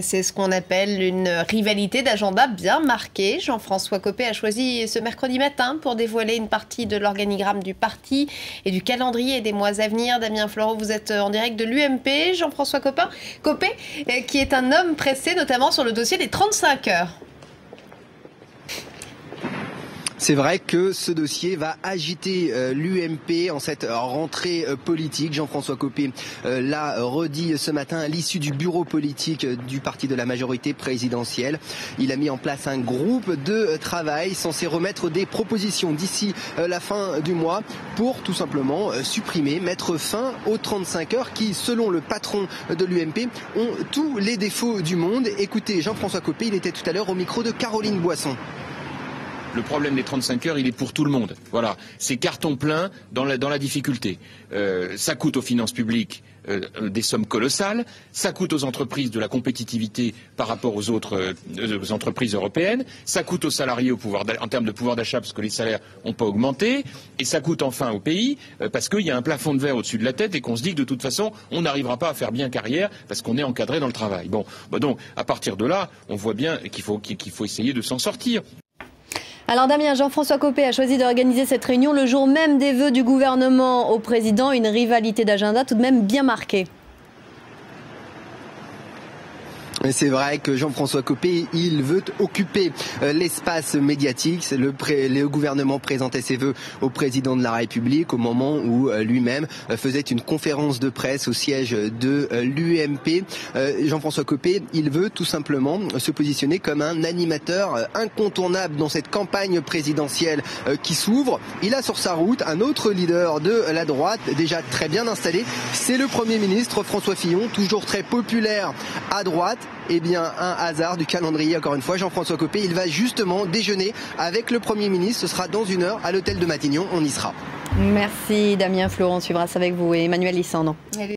C'est ce qu'on appelle une rivalité d'agenda bien marquée. Jean-François Copé a choisi ce mercredi matin pour dévoiler une partie de l'organigramme du parti et du calendrier des mois à venir. Damien Fleureau, vous êtes en direct de l'UMP. Jean-François Copé, qui est un homme pressé notamment sur le dossier des 35 heures. C'est vrai que ce dossier va agiter l'UMP en cette rentrée politique. Jean-François Copé l'a redit ce matin à l'issue du bureau politique du parti de la majorité présidentielle. Il a mis en place un groupe de travail censé remettre des propositions d'ici la fin du mois pour tout simplement supprimer, mettre fin aux 35 heures qui, selon le patron de l'UMP, ont tous les défauts du monde. Écoutez Jean-François Copé, il était tout à l'heure au micro de Caroline Boisson. Le problème des 35 heures, il est pour tout le monde. Voilà, c'est carton plein dans la difficulté. Ça coûte aux finances publiques des sommes colossales. Ça coûte aux entreprises de la compétitivité par rapport aux autres entreprises européennes. Ça coûte aux salariés en termes de pouvoir d'achat parce que les salaires n'ont pas augmenté. Et ça coûte enfin au pays parce qu'il y a un plafond de verre au-dessus de la tête et qu'on se dit que de toute façon, on n'arrivera pas à faire bien carrière parce qu'on est encadré dans le travail. Bon, donc à partir de là, on voit bien qu'il faut essayer de s'en sortir. Alors Damien, Jean-François Copé a choisi d'organiser cette réunion le jour même des vœux du gouvernement au président, une rivalité d'agenda tout de même bien marquée. C'est vrai que Jean-François Copé, il veut occuper l'espace médiatique. Le gouvernement présentait ses vœux au président de la République au moment où lui-même faisait une conférence de presse au siège de l'UMP. Jean-François Copé, il veut tout simplement se positionner comme un animateur incontournable dans cette campagne présidentielle qui s'ouvre. Il a sur sa route un autre leader de la droite, déjà très bien installé. C'est le Premier ministre François Fillon, toujours très populaire à droite. Eh bien, un hasard du calendrier, encore une fois. Jean-François Copé, il va justement déjeuner avec le Premier ministre. Ce sera dans 1 heure à l'hôtel de Matignon. On y sera. Merci Damien Fleureau, on suivra ça avec vous et Emmanuel Lissandre.